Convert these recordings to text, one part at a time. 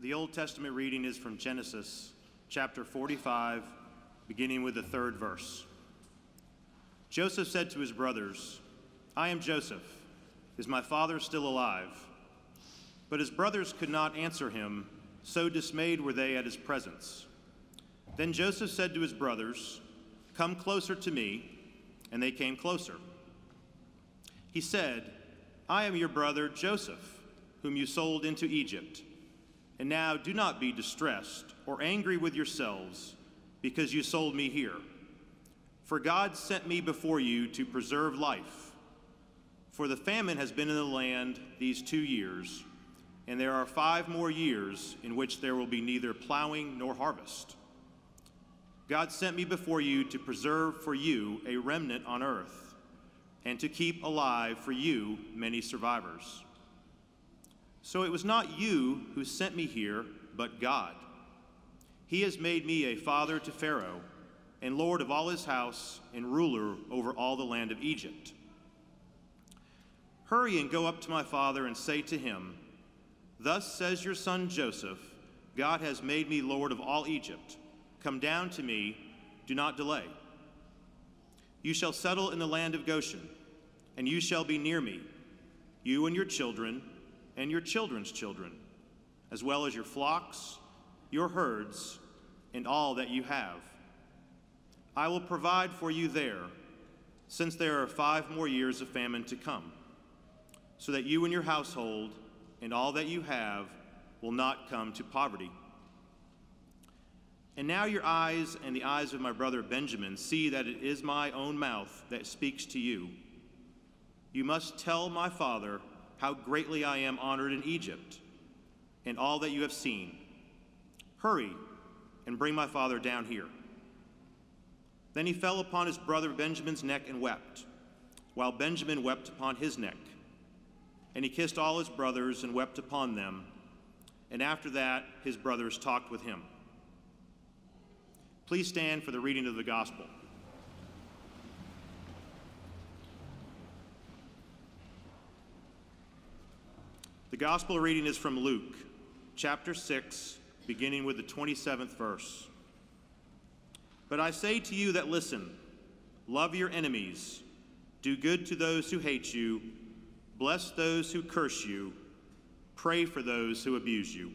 The Old Testament reading is from Genesis chapter 45, beginning with the 3rd verse. Joseph said to his brothers, "I am Joseph. Is my father still alive?" But his brothers could not answer him, so dismayed were they at his presence. Then Joseph said to his brothers, "Come closer to me," and they came closer. He said, "I am your brother Joseph, whom you sold into Egypt. And now do not be distressed or angry with yourselves because you sold me here. For God sent me before you to preserve life. For the famine has been in the land these 2 years, and there are 5 more years in which there will be neither plowing nor harvest. God sent me before you to preserve for you a remnant on earth, and to keep alive for you many survivors. So it was not you who sent me here, but God. He has made me a father to Pharaoh, and lord of all his house, and ruler over all the land of Egypt. Hurry and go up to my father and say to him, 'Thus says your son Joseph, God has made me lord of all Egypt. Come down to me, do not delay. You shall settle in the land of Goshen, and you shall be near me, you and your children, and your children's children, as well as your flocks, your herds, and all that you have. I will provide for you there, since there are 5 more years of famine to come, so that you and your household and all that you have will not come to poverty. And now your eyes and the eyes of my brother Benjamin see that it is my own mouth that speaks to you. You must tell my father how greatly I am honored in Egypt, and all that you have seen. Hurry and bring my father down here." Then he fell upon his brother Benjamin's neck and wept, while Benjamin wept upon his neck. And he kissed all his brothers and wept upon them. And after that, his brothers talked with him. Please stand for the reading of the gospel. The gospel reading is from Luke, chapter 6, beginning with the 27th verse. "But I say to you that listen, love your enemies, do good to those who hate you, bless those who curse you, pray for those who abuse you."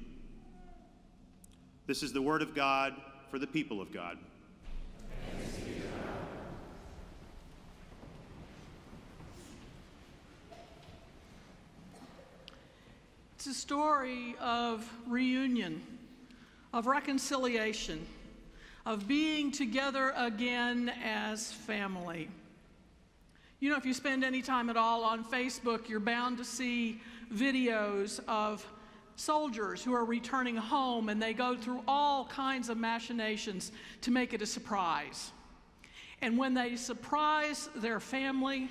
This is the word of God for the people of God. It's a story of reunion, of reconciliation, of being together again as family. You know, if you spend any time at all on Facebook, you're bound to see videos of soldiers who are returning home, and they go through all kinds of machinations to make it a surprise. And when they surprise their family,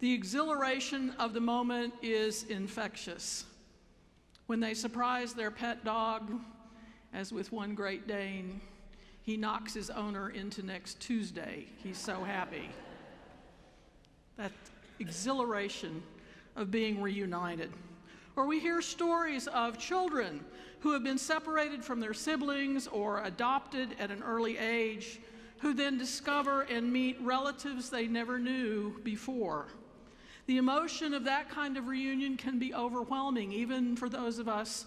the exhilaration of the moment is infectious. When they surprise their pet dog, as with one Great Dane, he knocks his owner into next Tuesday. He's so happy. That exhilaration of being reunited. Or we hear stories of children who have been separated from their siblings or adopted at an early age, who then discover and meet relatives they never knew before. The emotion of that kind of reunion can be overwhelming, even for those of us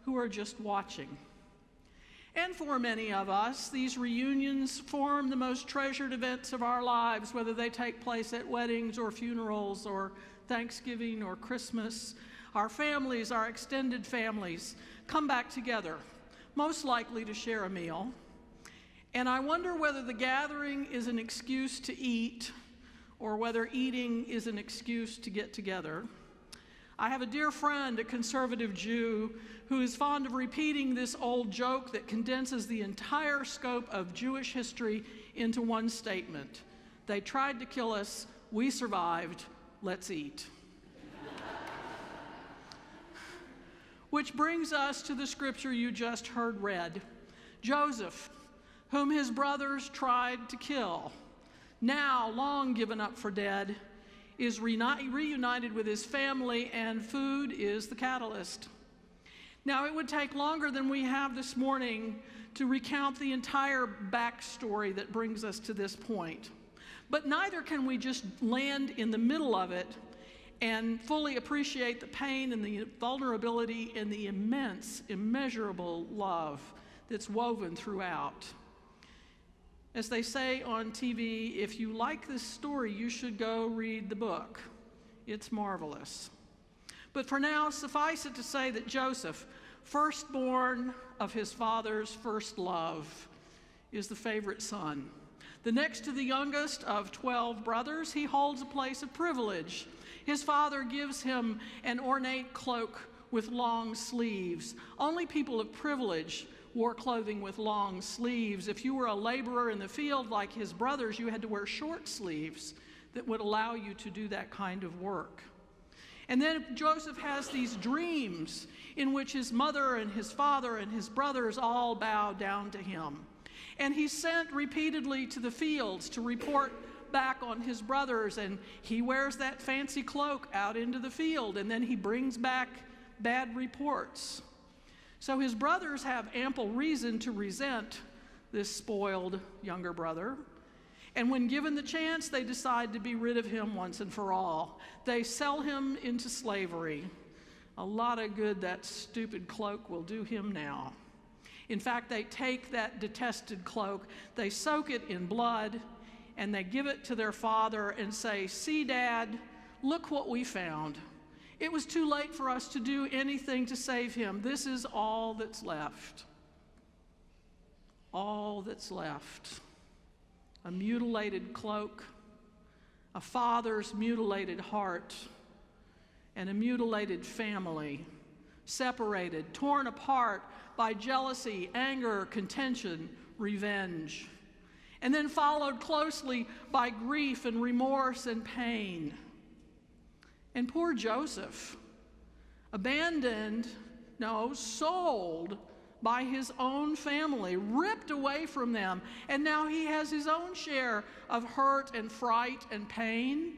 who are just watching. And for many of us, these reunions form the most treasured events of our lives, whether they take place at weddings or funerals or Thanksgiving or Christmas. Our families, our extended families, come back together, most likely to share a meal. And I wonder whether the gathering is an excuse to eat, or whether eating is an excuse to get together. I have a dear friend, a conservative Jew, who is fond of repeating this old joke that condenses the entire scope of Jewish history into one statement. They tried to kill us, we survived, let's eat. Which brings us to the scripture you just heard read. Joseph, whom his brothers tried to kill, now long given up for dead, is reunited with his family, and food is the catalyst. Now, it would take longer than we have this morning to recount the entire backstory that brings us to this point. But neither can we just land in the middle of it and fully appreciate the pain and the vulnerability and the immense, immeasurable love that's woven throughout. As they say on TV, if you like this story, you should go read the book. It's marvelous. But for now, suffice it to say that Joseph, firstborn of his father's first love, is the favorite son. The next to the youngest of 12 brothers, he holds a place of privilege. His father gives him an ornate cloak with long sleeves. Only people of privilege wore clothing with long sleeves. If you were a laborer in the field like his brothers, you had to wear short sleeves that would allow you to do that kind of work. And then Joseph has these dreams in which his mother and his father and his brothers all bow down to him. And he's sent repeatedly to the fields to report back on his brothers, and he wears that fancy cloak out into the field, and then he brings back bad reports. So his brothers have ample reason to resent this spoiled younger brother. And when given the chance, they decide to be rid of him once and for all. They sell him into slavery. A lot of good that stupid cloak will do him now. In fact, they take that detested cloak, they soak it in blood, and they give it to their father and say, "See, Dad, look what we found. It was too late for us to do anything to save him. This is all that's left." All that's left. A mutilated cloak, a father's mutilated heart, and a mutilated family, separated, torn apart by jealousy, anger, contention, revenge, and then followed closely by grief and remorse and pain. And poor Joseph, abandoned, no, sold by his own family, ripped away from them, and now he has his own share of hurt and fright and pain,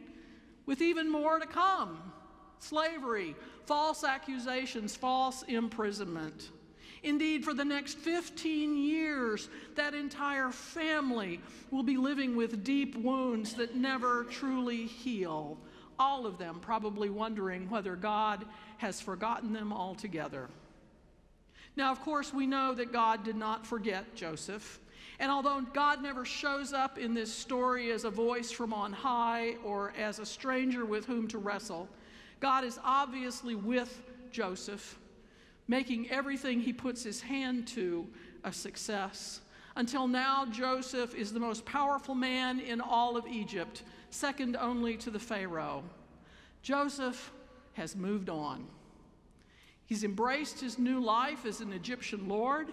with even more to come: slavery, false accusations, false imprisonment. Indeed, for the next 15 years, that entire family will be living with deep wounds that never truly heal, all of them probably wondering whether God has forgotten them altogether. Now, of course, we know that God did not forget Joseph. And although God never shows up in this story as a voice from on high or as a stranger with whom to wrestle, God is obviously with Joseph, making everything he puts his hand to a success. Until now, Joseph is the most powerful man in all of Egypt, second only to the Pharaoh. Joseph has moved on. He's embraced his new life as an Egyptian lord.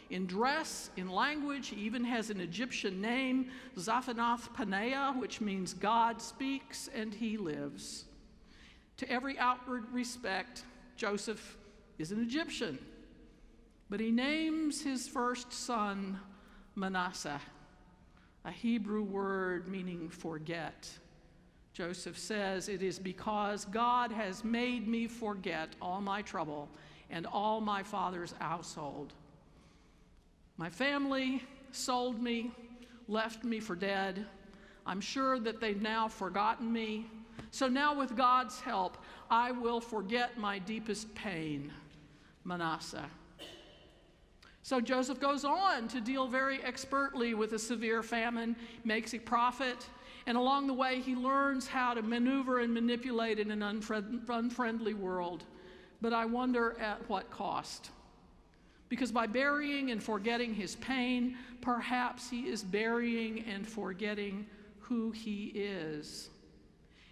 In dress, in language, he even has an Egyptian name, Zaphanath-Paneah, which means God speaks and he lives. To every outward respect, Joseph is an Egyptian, but he names his first son Manasseh, a Hebrew word meaning forget. Joseph says, "It is because God has made me forget all my trouble and all my father's household. My family sold me, left me for dead. I'm sure that they've now forgotten me. So now with God's help, I will forget my deepest pain, Manasseh." So Joseph goes on to deal very expertly with a severe famine, makes a profit, and along the way he learns how to maneuver and manipulate in an unfriendly world. But I wonder at what cost. Because by burying and forgetting his pain, perhaps he is burying and forgetting who he is.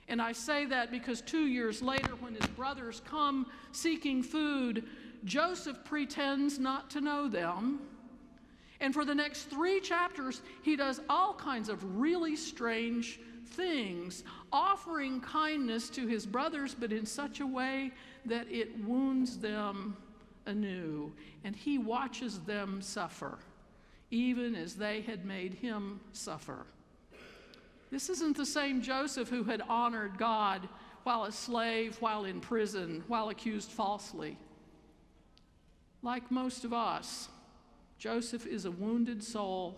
And I say that because 2 years later, when his brothers come seeking food, Joseph pretends not to know them. And for the next 3 chapters, he does all kinds of really strange things, offering kindness to his brothers, but in such a way that it wounds them anew. And he watches them suffer, even as they had made him suffer. This isn't the same Joseph who had honored God while a slave, while in prison, while accused falsely. Like most of us, Joseph is a wounded soul,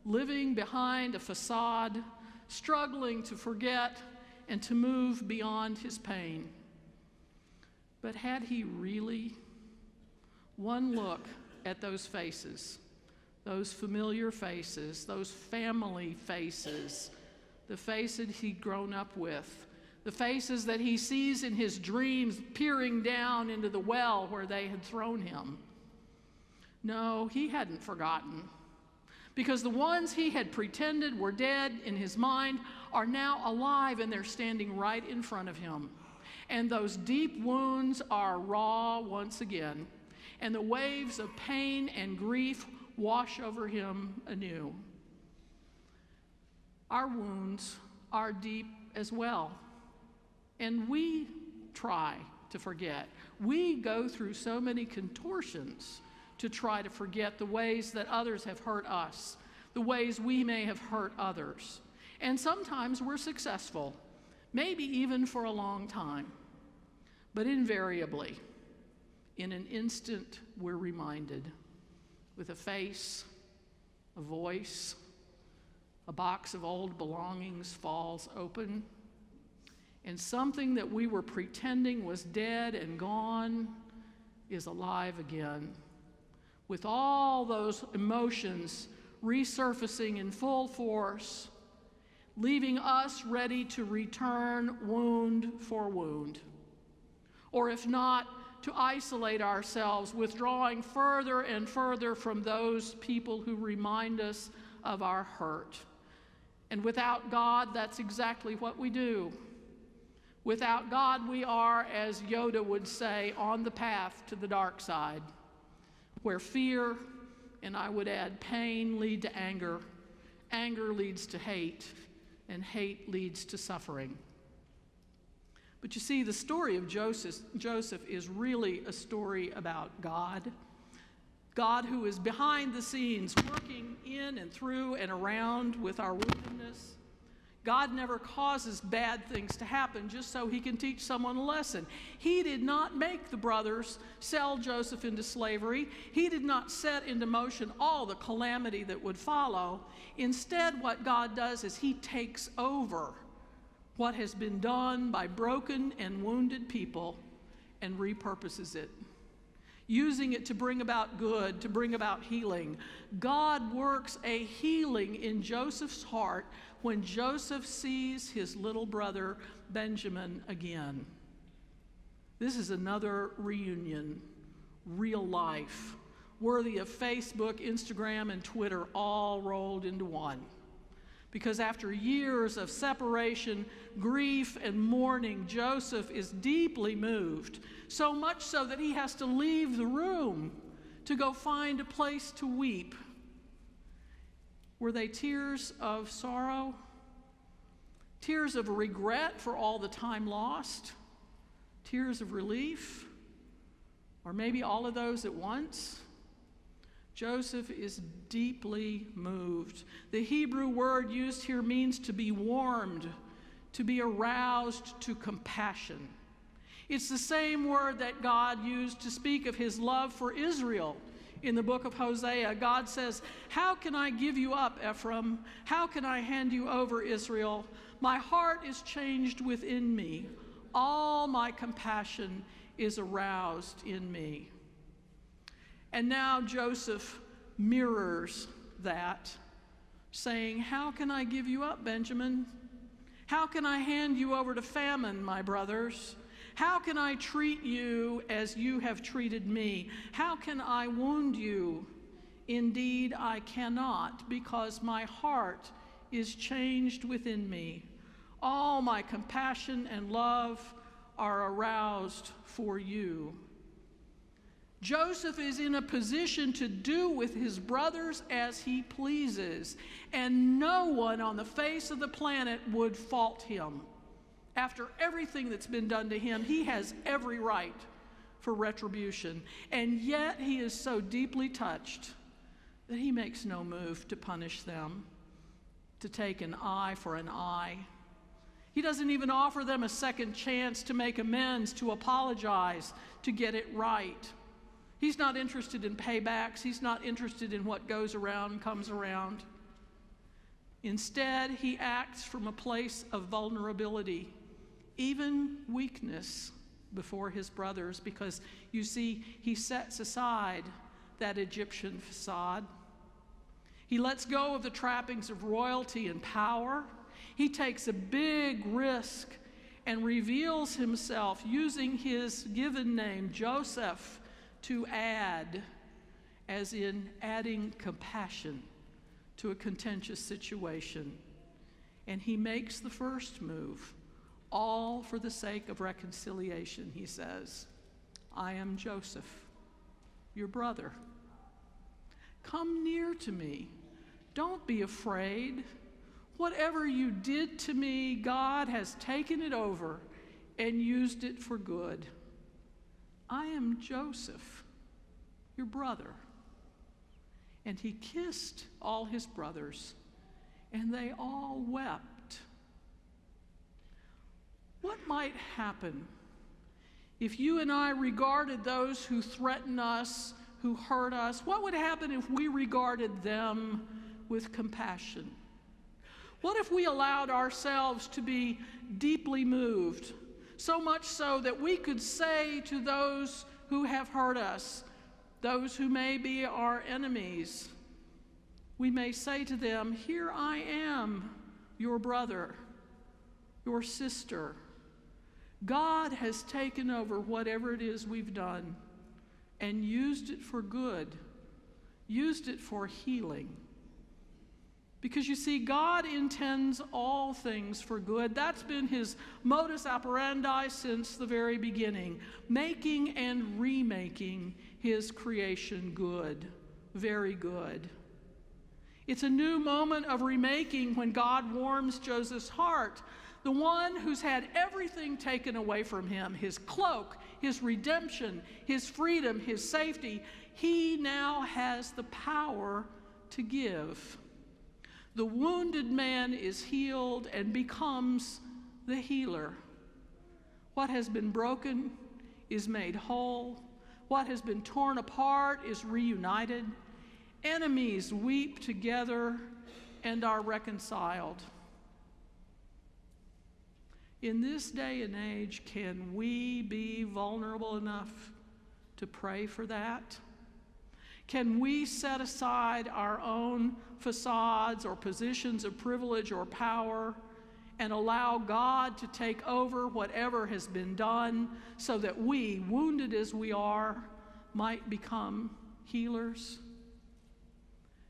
living behind a facade, struggling to forget and to move beyond his pain. But had he really? One look at those faces, those familiar faces, those family faces, the faces he'd grown up with, the faces that he sees in his dreams peering down into the well where they had thrown him. No, he hadn't forgotten, because the ones he had pretended were dead in his mind are now alive, and they're standing right in front of him. And those deep wounds are raw once again, and the waves of pain and grief wash over him anew. Our wounds are deep as well, and we try to forget. We go through so many contortions to try to forget the ways that others have hurt us, the ways we may have hurt others. And sometimes we're successful, maybe even for a long time. But invariably, in an instant, we're reminded, with a face, a voice, a box of old belongings falls open, and something that we were pretending was dead and gone is alive again, with all those emotions resurfacing in full force, leaving us ready to return wound for wound. Or if not, to isolate ourselves, withdrawing further and further from those people who remind us of our hurt. And without God, that's exactly what we do. Without God, we are, as Yoda would say, on the path to the dark side, where fear, and I would add pain, lead to anger, anger leads to hate, and hate leads to suffering. But you see, the story of Joseph is really a story about God. God who is behind the scenes, working in and through and around with our woundedness. God never causes bad things to happen just so he can teach someone a lesson. He did not make the brothers sell Joseph into slavery. He did not set into motion all the calamity that would follow. Instead, what God does is he takes over what has been done by broken and wounded people and repurposes it, using it to bring about good, to bring about healing. God works a healing in Joseph's heart when Joseph sees his little brother Benjamin again. This is another reunion, real life, worthy of Facebook, Instagram, and Twitter all rolled into one. Because after years of separation, grief, and mourning, Joseph is deeply moved, so much so that he has to leave the room to go find a place to weep. Were they tears of sorrow? Tears of regret for all the time lost? Tears of relief? Or maybe all of those at once? Joseph is deeply moved. The Hebrew word used here means to be warmed, to be aroused to compassion. It's the same word that God used to speak of his love for Israel. In the book of Hosea, God says, "How can I give you up, Ephraim? How can I hand you over, Israel? My heart is changed within me. All my compassion is aroused in me." And now Joseph mirrors that, saying, "How can I give you up, Benjamin? How can I hand you over to famine, my brothers? How can I treat you as you have treated me? How can I wound you? Indeed, I cannot, because my heart is changed within me. All my compassion and love are aroused for you." Joseph is in a position to do with his brothers as he pleases, and no one on the face of the planet would fault him. After everything that's been done to him, he has every right for retribution, and yet he is so deeply touched that he makes no move to punish them, to take an eye for an eye. He doesn't even offer them a second chance to make amends, to apologize, to get it right. He's not interested in paybacks. He's not interested in what goes around comes around. Instead, he acts from a place of vulnerability, even weakness, before his brothers, because you see, he sets aside that Egyptian facade. He lets go of the trappings of royalty and power. He takes a big risk and reveals himself using his given name, Joseph, to add, as in adding compassion to a contentious situation. And he makes the first move, all for the sake of reconciliation. He says, I am Joseph, your brother. Come near to me. Don't be afraid. Whatever you did to me, God has taken it over and used it for good. I am Joseph, your brother. And he kissed all his brothers, and they all wept. What might happen if you and I regarded those who threaten us, who hurt us? What would happen if we regarded them with compassion? What if we allowed ourselves to be deeply moved, so much so that we could say to those who have hurt us, those who may be our enemies, we may say to them, here I am, your brother, your sister. God has taken over whatever it is we've done and used it for good, used it for healing. Because you see, God intends all things for good. That's been his modus operandi since the very beginning, making and remaking his creation good, very good. It's a new moment of remaking when God warms Joseph's heart, the one who's had everything taken away from him, his cloak, his redemption, his freedom, his safety. He now has the power to give. The wounded man is healed and becomes the healer. What has been broken is made whole. What has been torn apart is reunited. Enemies weep together and are reconciled. In this day and age, can we be vulnerable enough to pray for that? Can we set aside our own facades or positions of privilege or power and allow God to take over whatever has been done so that we, wounded as we are, might become healers?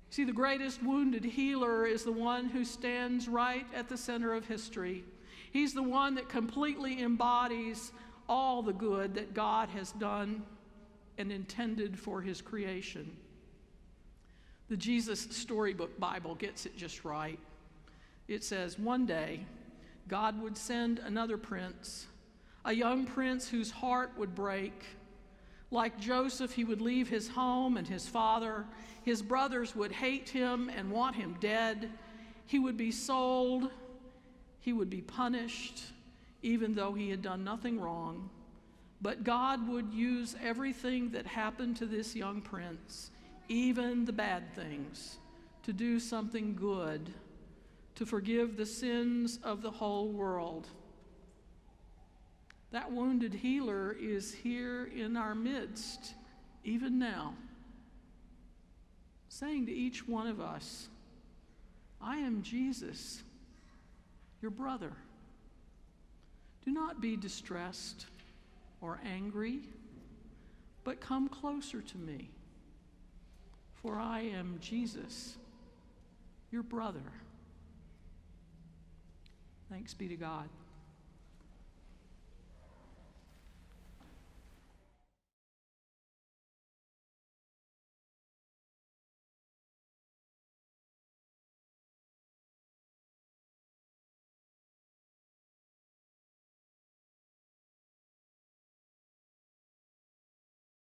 See, the greatest wounded healer is the one who stands right at the center of history. He's the one that completely embodies all the good that God has done and intended for his creation. The Jesus Storybook Bible gets it just right. It says, one day, God would send another prince, a young prince whose heart would break. Like Joseph, he would leave his home and his father. His brothers would hate him and want him dead. He would be sold. He would be punished, even though he had done nothing wrong. But God would use everything that happened to this young prince, even the bad things, to do something good, to forgive the sins of the whole world. That wounded healer is here in our midst, even now, saying to each one of us, I am Jesus, your brother. Do not be distressed or angry, but come closer to me, for I am Jesus, your brother. Thanks be to God.